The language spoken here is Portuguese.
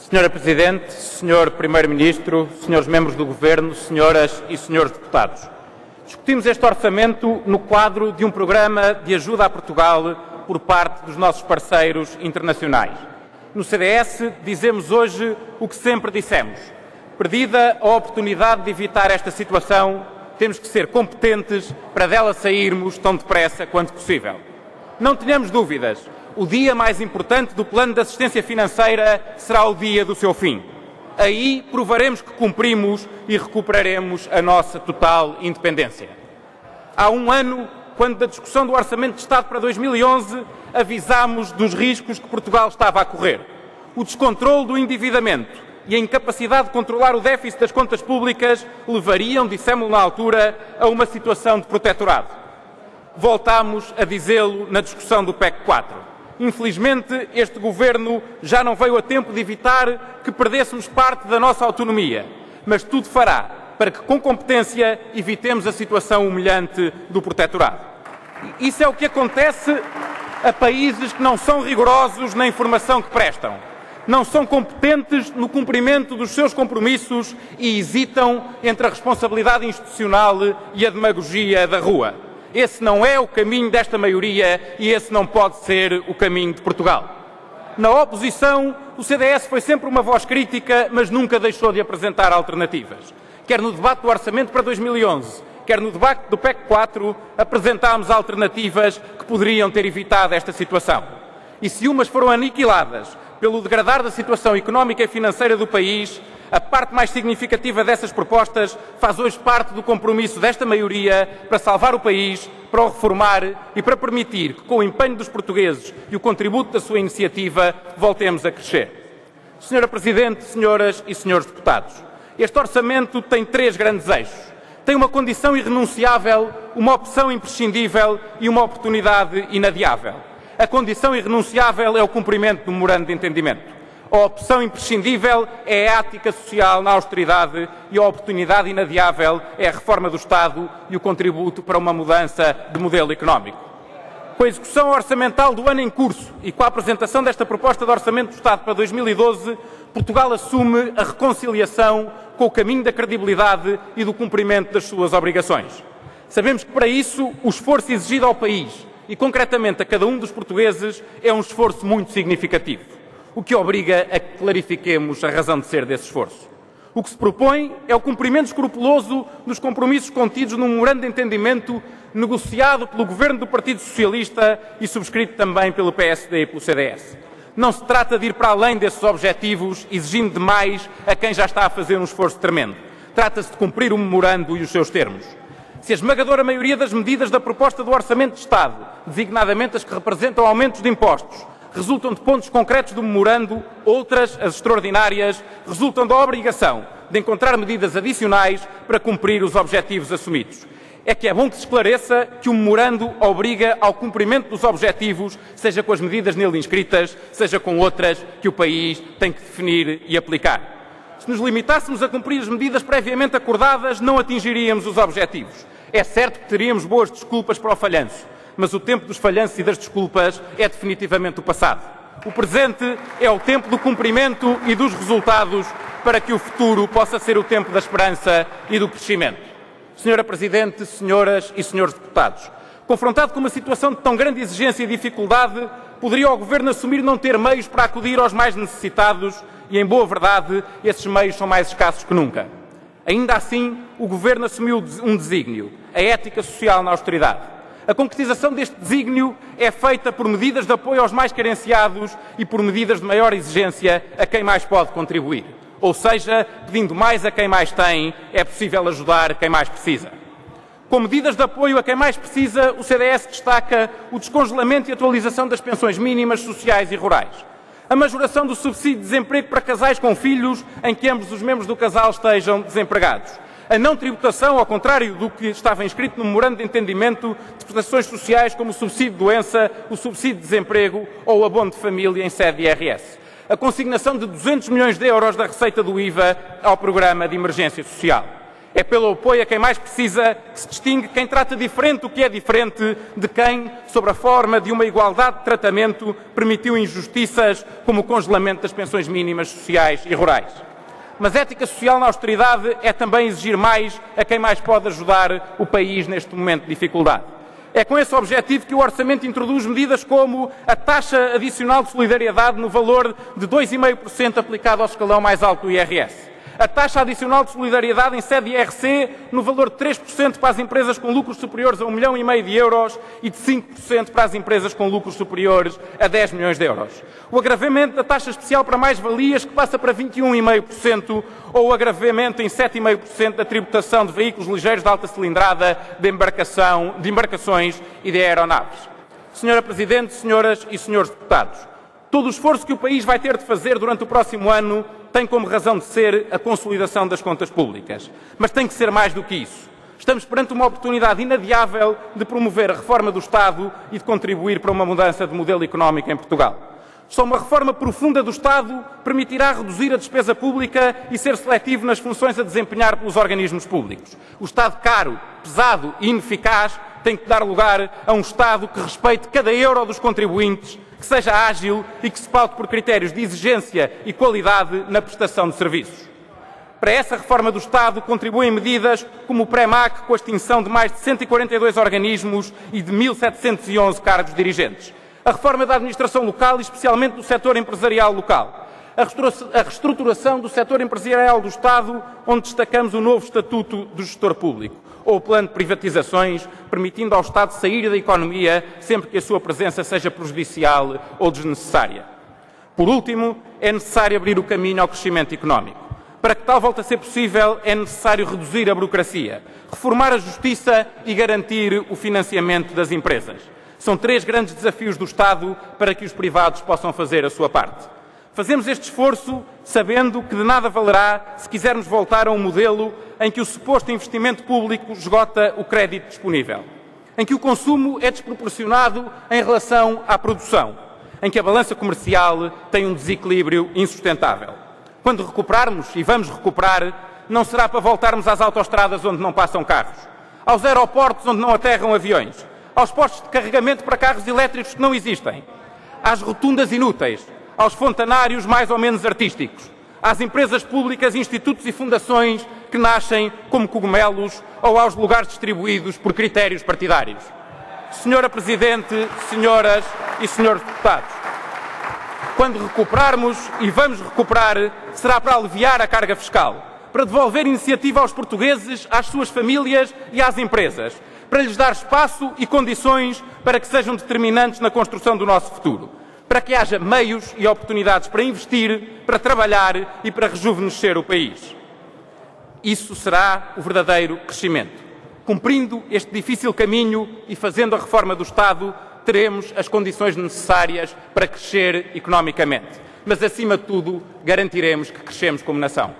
Senhora Presidente, Senhor Primeiro-Ministro, Senhores Membros do Governo, Senhoras e Senhores Deputados, discutimos este orçamento no quadro de um programa de ajuda a Portugal por parte dos nossos parceiros internacionais. No CDS dizemos hoje o que sempre dissemos. Perdida a oportunidade de evitar esta situação, temos que ser competentes para dela sairmos tão depressa quanto possível. Não tenhamos dúvidas, o dia mais importante do plano de assistência financeira será o dia do seu fim. Aí provaremos que cumprimos e recuperaremos a nossa total independência. Há um ano, quando da discussão do Orçamento de Estado para 2011, avisámos dos riscos que Portugal estava a correr. O descontrole do endividamento e a incapacidade de controlar o déficit das contas públicas levariam, dissemos na altura, a uma situação de protetorado. Voltámos a dizê-lo na discussão do PEC 4. Infelizmente, este Governo já não veio a tempo de evitar que perdêssemos parte da nossa autonomia, mas tudo fará para que, com competência, evitemos a situação humilhante do protetorado. Isso é o que acontece a países que não são rigorosos na informação que prestam, não são competentes no cumprimento dos seus compromissos e hesitam entre a responsabilidade institucional e a demagogia da rua. Esse não é o caminho desta maioria e esse não pode ser o caminho de Portugal. Na oposição, o CDS foi sempre uma voz crítica, mas nunca deixou de apresentar alternativas. Quer no debate do Orçamento para 2011, quer no debate do PEC 4, apresentámos alternativas que poderiam ter evitado esta situação. E se umas foram aniquiladas pelo degradar da situação económica e financeira do país, a parte mais significativa dessas propostas faz hoje parte do compromisso desta maioria para salvar o país, para o reformar e para permitir que, com o empenho dos portugueses e o contributo da sua iniciativa, voltemos a crescer. Senhora Presidente, senhoras e senhores deputados, este orçamento tem três grandes eixos. Tem uma condição irrenunciável, uma opção imprescindível e uma oportunidade inadiável. A condição irrenunciável é o cumprimento do memorando de entendimento. A opção imprescindível é a ética social na austeridade e a oportunidade inadiável é a reforma do Estado e o contributo para uma mudança de modelo económico. Com a execução orçamental do ano em curso e com a apresentação desta proposta de Orçamento do Estado para 2012, Portugal assume a reconciliação com o caminho da credibilidade e do cumprimento das suas obrigações. Sabemos que para isso o esforço exigido ao país e concretamente a cada um dos portugueses é um esforço muito significativo, o que obriga a que clarifiquemos a razão de ser desse esforço. O que se propõe é o cumprimento escrupuloso dos compromissos contidos num memorando de entendimento negociado pelo Governo do Partido Socialista e subscrito também pelo PSD e pelo CDS. Não se trata de ir para além desses objetivos, exigindo demais a quem já está a fazer um esforço tremendo. Trata-se de cumprir o memorando e os seus termos. Se a esmagadora maioria das medidas da proposta do Orçamento de Estado, designadamente as que representam aumentos de impostos, resultam de pontos concretos do memorando, outras, as extraordinárias, resultam da obrigação de encontrar medidas adicionais para cumprir os objetivos assumidos. É que é bom que se esclareça que o memorando obriga ao cumprimento dos objetivos, seja com as medidas nele inscritas, seja com outras que o país tem que definir e aplicar. Se nos limitássemos a cumprir as medidas previamente acordadas, não atingiríamos os objetivos. É certo que teríamos boas desculpas para o falhanço, mas o tempo dos falhanços e das desculpas é definitivamente o passado. O presente é o tempo do cumprimento e dos resultados para que o futuro possa ser o tempo da esperança e do crescimento. Senhora Presidente, senhoras e senhores deputados, confrontado com uma situação de tão grande exigência e dificuldade, poderia o Governo assumir não ter meios para acudir aos mais necessitados e, em boa verdade, esses meios são mais escassos que nunca. Ainda assim, o Governo assumiu um desígnio, a ética social na austeridade. A concretização deste desígnio é feita por medidas de apoio aos mais carenciados e por medidas de maior exigência a quem mais pode contribuir. Ou seja, pedindo mais a quem mais tem, é possível ajudar quem mais precisa. Com medidas de apoio a quem mais precisa, o CDS destaca o descongelamento e atualização das pensões mínimas sociais e rurais, a majoração do subsídio de desemprego para casais com filhos em que ambos os membros do casal estejam desempregados, a não tributação, ao contrário do que estava inscrito no memorando de entendimento, de prestações sociais como o subsídio de doença, o subsídio de desemprego ou o abono de família em sede de IRS, a consignação de 200 milhões de euros da receita do IVA ao programa de emergência social. É pelo apoio a quem mais precisa que se distingue quem trata diferente o que é diferente de quem, sobre a forma de uma igualdade de tratamento, permitiu injustiças como o congelamento das pensões mínimas sociais e rurais. Mas ética social na austeridade é também exigir mais a quem mais pode ajudar o país neste momento de dificuldade. É com esse objetivo que o Orçamento introduz medidas como a taxa adicional de solidariedade no valor de 2,5% aplicado ao escalão mais alto do IRS. A taxa adicional de solidariedade em sede de IRC no valor de 3% para as empresas com lucros superiores a 1,5 milhão de euros e de 5% para as empresas com lucros superiores a 10 milhões de euros. O agravamento da taxa especial para mais-valias, que passa para 21,5%, ou o agravamento em 7,5% da tributação de veículos ligeiros de alta cilindrada, de embarcações e de aeronaves. Senhora Presidente, senhoras e senhores deputados, todo o esforço que o país vai ter de fazer durante o próximo ano tem como razão de ser a consolidação das contas públicas. Mas tem que ser mais do que isso. Estamos perante uma oportunidade inadiável de promover a reforma do Estado e de contribuir para uma mudança de modelo económico em Portugal. Só uma reforma profunda do Estado permitirá reduzir a despesa pública e ser seletivo nas funções a desempenhar pelos organismos públicos. O Estado caro, pesado e ineficaz tem que dar lugar a um Estado que respeite cada euro dos contribuintes, que seja ágil e que se paute por critérios de exigência e qualidade na prestação de serviços. Para essa reforma do Estado contribuem medidas como o PREMAC, com a extinção de mais de 142 organismos e de 1.711 cargos dirigentes. A reforma da administração local e especialmente do setor empresarial local. A reestruturação do setor empresarial do Estado, onde destacamos o novo Estatuto do Gestor Público, ou o plano de privatizações, permitindo ao Estado sair da economia sempre que a sua presença seja prejudicial ou desnecessária. Por último, é necessário abrir o caminho ao crescimento económico. Para que tal volte a ser possível, é necessário reduzir a burocracia, reformar a justiça e garantir o financiamento das empresas. São 3 grandes desafios do Estado para que os privados possam fazer a sua parte. Fazemos este esforço sabendo que de nada valerá se quisermos voltar a um modelo em que o suposto investimento público esgota o crédito disponível, em que o consumo é desproporcionado em relação à produção, em que a balança comercial tem um desequilíbrio insustentável. Quando recuperarmos, e vamos recuperar, não será para voltarmos às autoestradas onde não passam carros, aos aeroportos onde não aterram aviões, aos postos de carregamento para carros elétricos que não existem, às rotundas inúteis, aos fontanários mais ou menos artísticos, às empresas públicas, institutos e fundações que nascem como cogumelos ou aos lugares distribuídos por critérios partidários. Senhora Presidente, senhoras e senhores deputados, quando recuperarmos, e vamos recuperar, será para aliviar a carga fiscal, para devolver iniciativa aos portugueses, às suas famílias e às empresas, para lhes dar espaço e condições para que sejam determinantes na construção do nosso futuro, para que haja meios e oportunidades para investir, para trabalhar e para rejuvenescer o país. Isso será o verdadeiro crescimento. Cumprindo este difícil caminho e fazendo a reforma do Estado, teremos as condições necessárias para crescer economicamente. Mas, acima de tudo, garantiremos que crescemos como nação.